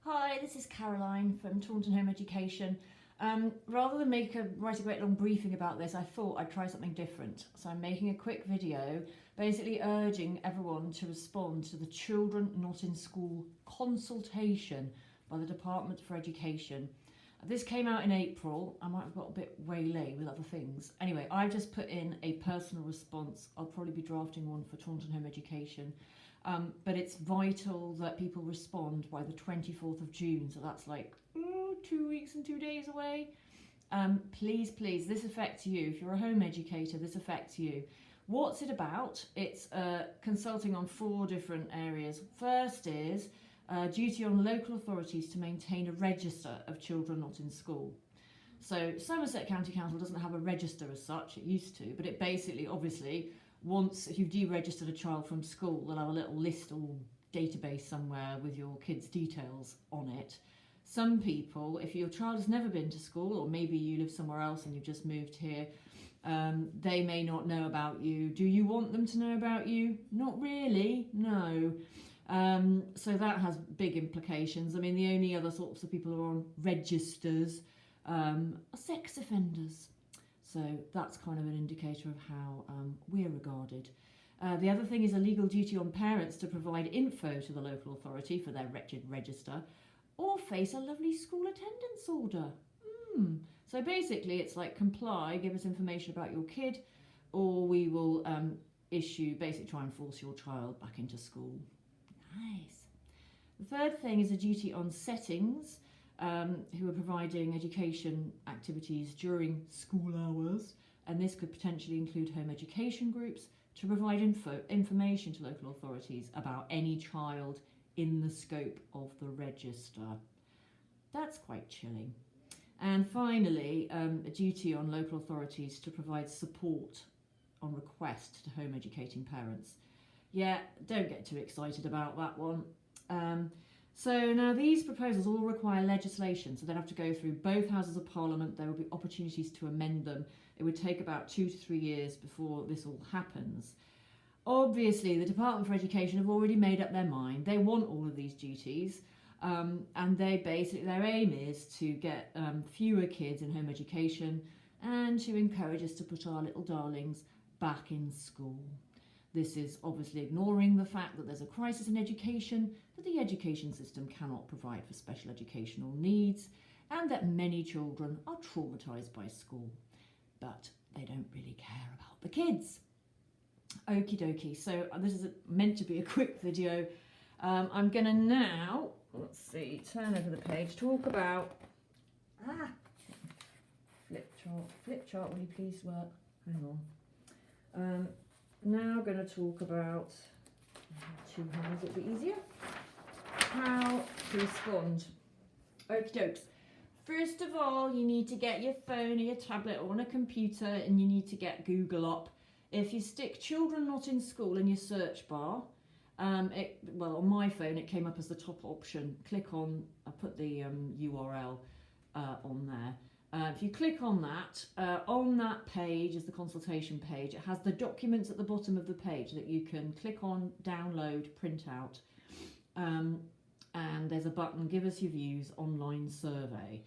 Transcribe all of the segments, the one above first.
Hi, this is Caroline from Taunton Home Education. Rather than write a great long briefing about this, I thought I'd try something different. So I'm making a quick video basically urging everyone to respond to the Children Not in School consultation by the Department for Education. This came out in April. I might have got a bit waylaid with other things. Anyway, I just put in a personal response. I'll probably be drafting one for Taunton Home Education. But it's vital that people respond by the 24th of June. So that's like 2 weeks and 2 days away. Please, this affects you. If you're a home educator, this affects you. What's it about? It's consulting on 4 different areas. First is duty on local authorities to maintain a register of children not in school. So Somerset County Council doesn't have a register as such, it used to, but it basically, obviously, once if you've deregistered a child from school, they'll have a little list or database somewhere with your kid's details on it. Some people, if your child has never been to school, or maybe you live somewhere else and you've just moved here, they may not know about you. Do you want them to know about you? Not really, no. So that has big implications. I mean, the only other sorts of people who are on registers are sex offenders. So that's kind of an indicator of how we're regarded. The other thing is a legal duty on parents to provide info to the local authority for their wretched register or face a lovely school attendance order. So basically it's like comply, give us information about your kid, or we will basically try and force your child back into school. Nice. The third thing is a duty on settings who are providing education activities during school hours, and this could potentially include home education groups to provide information to local authorities about any child in the scope of the register. That's quite chilling. And finally, a duty on local authorities to provide support on request to home educating parents. Yeah, don't get too excited about that one. So now these proposals all require legislation, so they'll have to go through both houses of Parliament. There will be opportunities to amend them. It would take about 2 to 3 years before this all happens. Obviously, the Department for Education have already made up their mind. They want all of these duties, and their aim is to get fewer kids in home education and to encourage us to put our little darlings back in school. This is obviously ignoring the fact that there's a crisis in education, that the education system cannot provide for special educational needs, and that many children are traumatised by school. But they don't really care about the kids. Okie dokie, so this is meant to be a quick video. I'm going to now, turn over the page, talk about... Flip chart, will you please work? Hang on. Now going to talk about, 2 hands, it'll be easier, how to respond. Okie dokes. First of all, you need to get your phone or your tablet or on a computer, and you need to get Google up. If you stick children not in school in your search bar, on my phone it came up as the top option. Click on, I put the URL on there. If you click on that page is the consultation page. It has the documents at the bottom of the page that you can click on, download, print out, and there's a button, give us your views, online survey.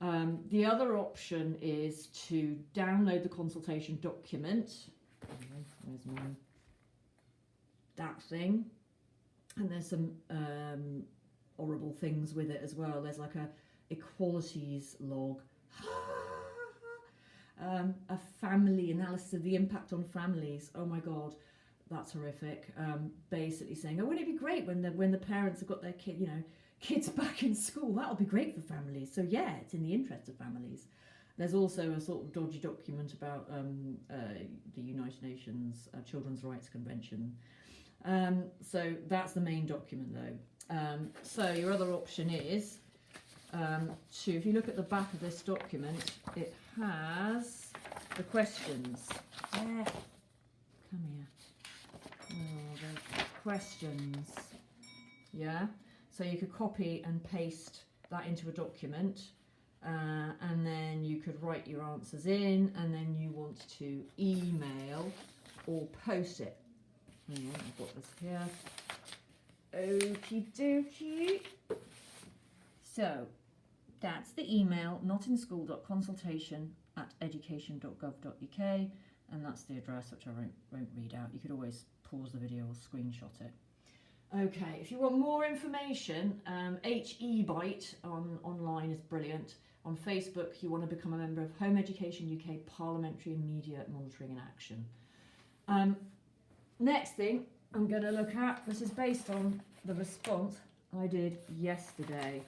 The other option is to download the consultation document. Where's mine? That thing. And there's some horrible things with it as well. There's like a equalities log. A family analysis of the impact on families. Oh my god, that's horrific. Basically saying, oh, wouldn't it be great when the parents have got their kids back in school? That'll be great for families. So yeah, it's in the interest of families. There's also a sort of dodgy document about the United Nations Children's Rights Convention. So that's the main document though. So your other option is if you look at the back of this document, it has the questions. Come here. Oh, the questions. Yeah. So you could copy and paste that into a document, and then you could write your answers in, and then you want to email or post it. Hang on, I've got this here. Okie dokie. So that's the email, notinschool.consultation@education.gov.uk, and that's the address, which I won't read out. You could always pause the video or screenshot it. Okay, if you want more information, HE-Byte online is brilliant. On Facebook, you want to become a member of Home Education UK Parliamentary and Media Monitoring and Action. Next thing I'm going to look at, this is based on the response I did yesterday.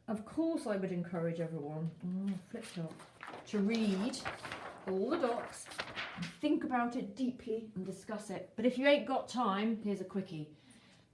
Of course I would encourage everyone, flipped up, to read all the docs and think about it deeply and discuss it. But if you ain't got time, here's a quickie.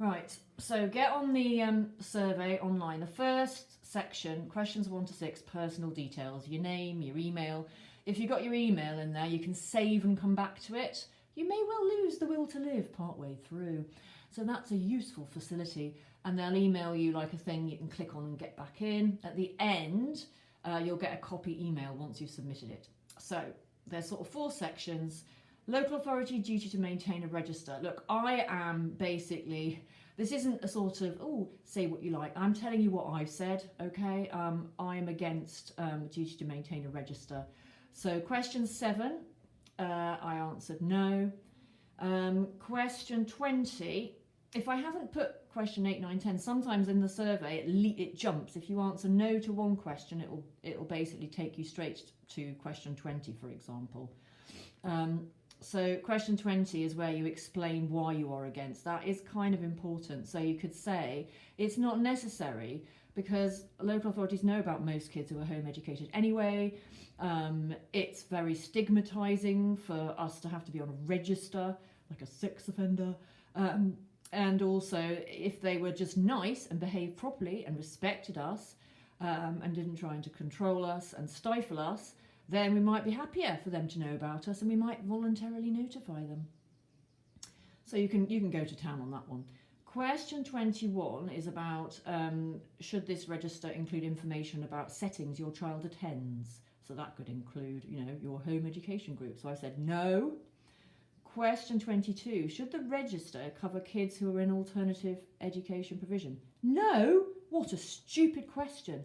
Right, so get on the survey online. The first section, questions 1 to 6, personal details, your name, your email. If you've got your email in there, you can save and come back to it. You may well lose the will to live partway through. So that's a useful facility, and they'll email you like a thing you can click on and get back in. At the end, you'll get a copy email once you've submitted it. So there's sort of 4 sections. Local authority duty to maintain a register. Look, I am basically, this isn't a sort of, say what you like. I'm telling you what I've said, okay? I am against duty to maintain a register. So question 7, I answered no. Question 20, if I haven't put question 8, 9, 10, sometimes in the survey it jumps. If you answer no to one question, it'll basically take you straight to question 20, for example. So question 20 is where you explain why you are against. That is kind of important. So you could say it's not necessary because local authorities know about most kids who are home educated anyway. It's very stigmatizing for us to have to be on a register like a sex offender. And also, if they were just nice and behaved properly and respected us and didn't try to control us and stifle us, then we might be happier for them to know about us and we might voluntarily notify them. So you can go to town on that one. Question 21 is about should this register include information about settings your child attends? So that could include, your home education group. So I said no. Question 22, should the register cover kids who are in alternative education provision? No? What a stupid question.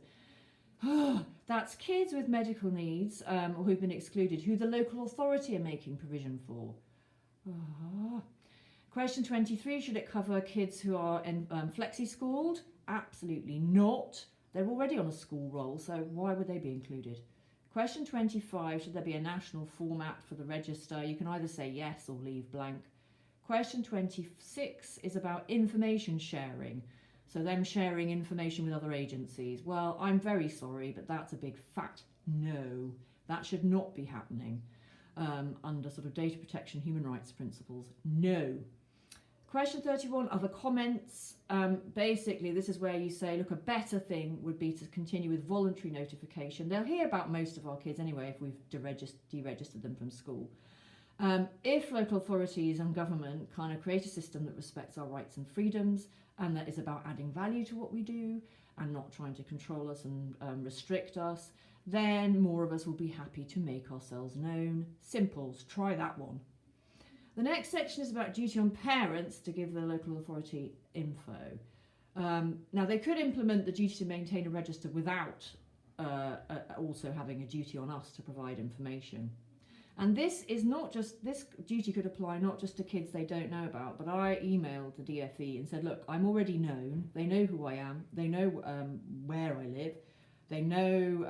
That's kids with medical needs or who've been excluded, who the local authority are making provision for. Question 23, should it cover kids who are flexi-schooled? Absolutely not. They're already on a school roll, so why would they be included? Question 25, should there be a national format for the register? You can either say yes or leave blank. Question 26 is about information sharing. So them sharing information with other agencies. Well, I'm very sorry, but that's a big fat no. That should not be happening under sort of data protection, human rights principles. No. Question 31, other comments. Basically, this is where you say, look, a better thing would be to continue with voluntary notification. They'll hear about most of our kids anyway if we've deregistered them from school. If local authorities and government kind of create a system that respects our rights and freedoms and that is about adding value to what we do and not trying to control us and restrict us, then more of us will be happy to make ourselves known. Simples, try that one. The next section is about duty on parents to give the local authority info. Now, they could implement the duty to maintain a register without also having a duty on us to provide information. And this duty could apply not just to kids they don't know about, but I emailed the DFE and said, look, I'm already known. They know who I am. They know where I live. They know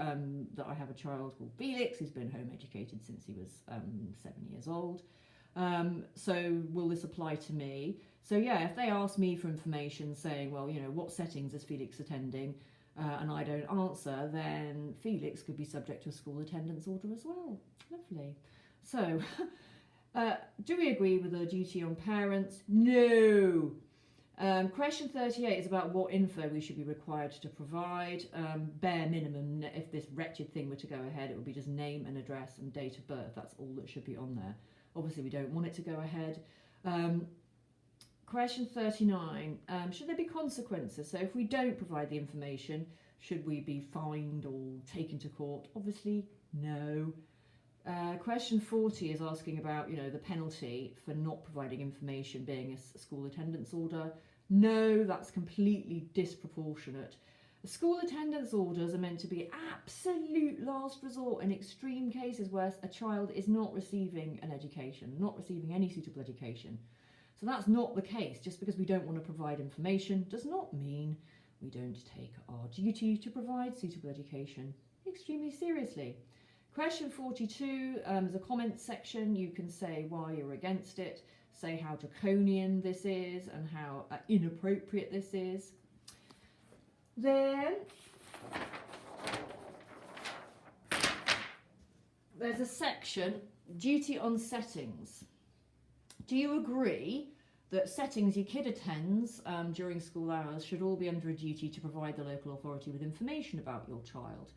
that I have a child called Felix who's been home educated since he was 7 years old. So will this apply to me? So yeah, if they ask me for information saying, well, what settings is Felix attending, and I don't answer, then Felix could be subject to a school attendance order as well. Lovely. So, do we agree with the duty on parents? No. Question 38 is about what info we should be required to provide. Bare minimum, if this wretched thing were to go ahead, it would be just name and address and date of birth. That's all that should be on there. Obviously, we don't want it to go ahead. Question 39, should there be consequences? So if we don't provide the information, should we be fined or taken to court? Obviously, no. Question 40 is asking about, the penalty for not providing information being a school attendance order. No, that's completely disproportionate. School attendance orders are meant to be absolute last resort in extreme cases where a child is not receiving an education, not receiving any suitable education. So that's not the case. Just because we don't want to provide information does not mean we don't take our duty to provide suitable education extremely seriously. Question 42 is a comment section. You can say why you're against it, say how draconian this is and how inappropriate this is. Then there's a section, duty on settings. Do you agree that settings your kid attends during school hours should all be under a duty to provide the local authority with information about your child?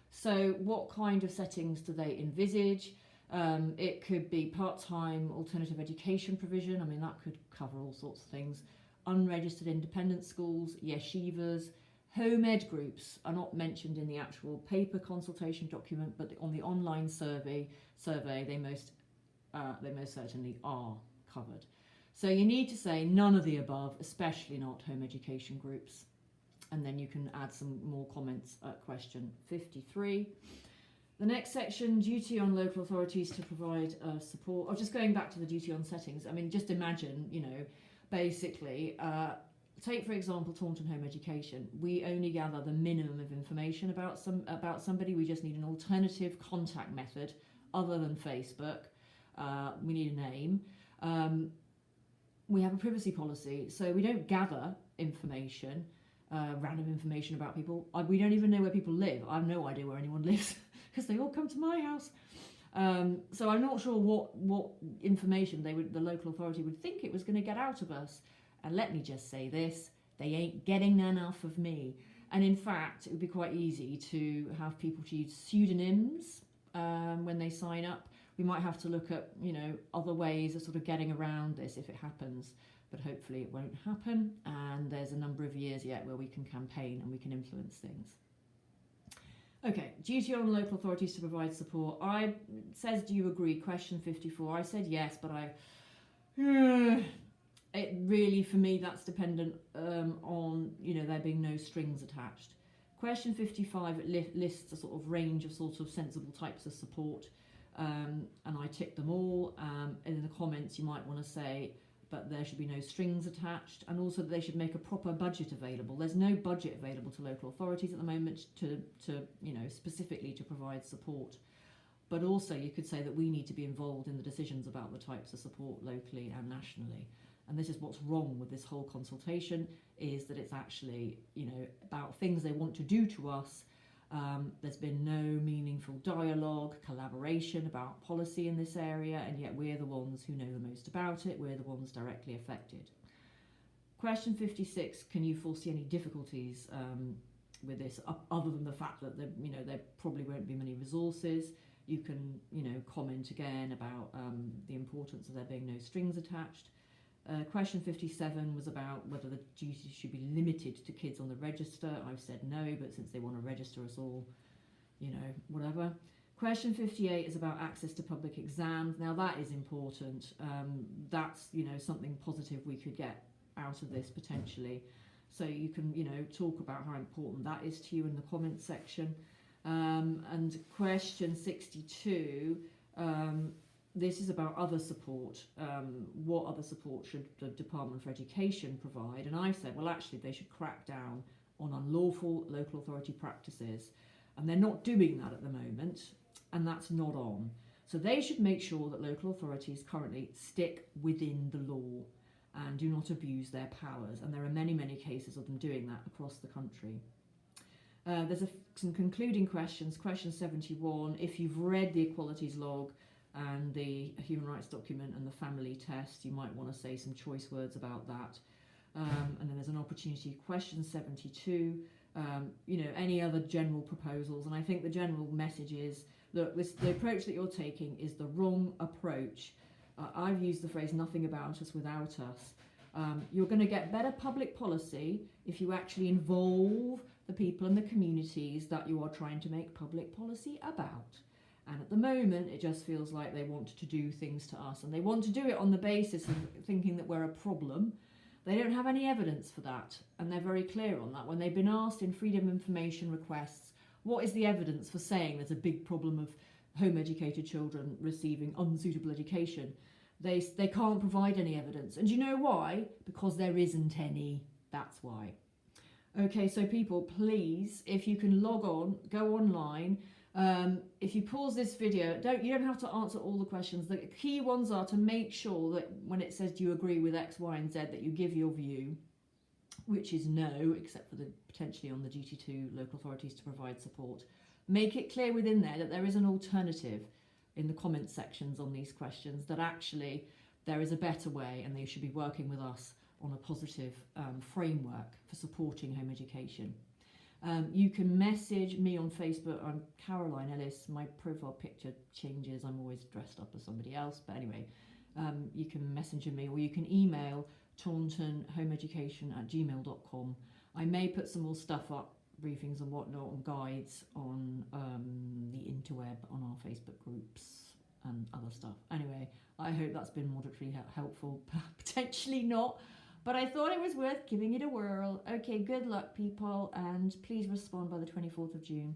So what kind of settings do they envisage? It could be part-time alternative education provision. I mean, that could cover all sorts of things. Unregistered independent schools, yeshivas. Home ed groups are not mentioned in the actual paper consultation document, but on the online survey they most certainly are covered. So you need to say none of the above, especially not home education groups. And then you can add some more comments at question 53. The next section, duty on local authorities to provide support. Just going back to the duty on settings. I mean, just imagine, basically, take for example Taunton Home Education. We only gather the minimum of information about somebody. We just need an alternative contact method other than Facebook. We need a name. We have a privacy policy, so we don't gather information, random information about people. We don't even know where people live. I have no idea where anyone lives because they all come to my house. So I'm not sure what information the local authority would think it was going to get out of us. And let me just say this, they ain't getting enough of me. And in fact, it would be quite easy to have people to use pseudonyms when they sign up. We might have to look at, other ways of sort of getting around this if it happens, but hopefully it won't happen. And there's a number of years yet where we can campaign and we can influence things. Okay, duty on local authorities to provide support. Says, do you agree? Question 54. I said yes, but it really, for me, that's dependent on, there being no strings attached. Question 55, it lists a sort of range of sensible types of support. And I tick them all. And in the comments, you might want to say, but there should be no strings attached, and also that they should make a proper budget available. There's no budget available to local authorities at the moment to specifically to provide support. But also you could say that we need to be involved in the decisions about the types of support locally and nationally. And this is what's wrong with this whole consultation, is that it's actually, about things they want to do to us. There's been no meaningful dialogue, collaboration about policy in this area, and yet we're the ones who know the most about it. We're the ones directly affected. Question 56, can you foresee any difficulties with this, other than the fact that there probably won't be many resources? You can, comment again about the importance of there being no strings attached. Question 57 was about whether the duty should be limited to kids on the register. I've said no, but since they want to register us all, whatever. Question 58 is about access to public exams. Now that is important. That's, something positive we could get out of this potentially. So you can, talk about how important that is to you in the comments section. And question 62, this is about other support. What other support should the Department for Education provide? And I've said, well, actually, they should crack down on unlawful local authority practices. And they're not doing that at the moment, and that's not on. So they should make sure that local authorities currently stick within the law and do not abuse their powers. And there are many, many cases of them doing that across the country. There's some concluding questions. Question 71, if you've read the equalities log and the human rights document and the family test, you might want to say some choice words about that. And then there's an opportunity. Question 72, any other general proposals? And I think the general message is, look, the approach that you're taking is the wrong approach. I've used the phrase nothing about us without us. You're going to get better public policy if you actually involve the people and the communities that you are trying to make public policy about. And at the moment, it just feels like they want to do things to us, and they want to do it on the basis of thinking that we're a problem. They don't have any evidence for that, and they're very clear on that. When they've been asked in freedom of information requests, what is the evidence for saying there's a big problem of home-educated children receiving unsuitable education? They can't provide any evidence. And you know why? Because there isn't any. That's why. Okay, so people, please, if you can log on, go online. If you pause this video, you don't have to answer all the questions. The key ones are to make sure that when it says do you agree with X, Y, and Z, that you give your view, which is no, except for the potentially on the duty to local authorities to provide support. Make it clear within there that there is an alternative in the comment sections on these questions, that actually there is a better way and they should be working with us on a positive framework for supporting home education. You can message me on Facebook. I'm Caroline Ellis. My profile picture changes. I'm always dressed up as somebody else. But anyway, you can messenger me, or you can email tauntonhomeeducation@gmail.com. I may put some more stuff up, briefings and whatnot, and guides on the interweb, on our Facebook groups and other stuff. Anyway, I hope that's been moderately helpful. Potentially not. But I thought it was worth giving it a whirl. Okay, good luck, people, and please respond by the 24th of June.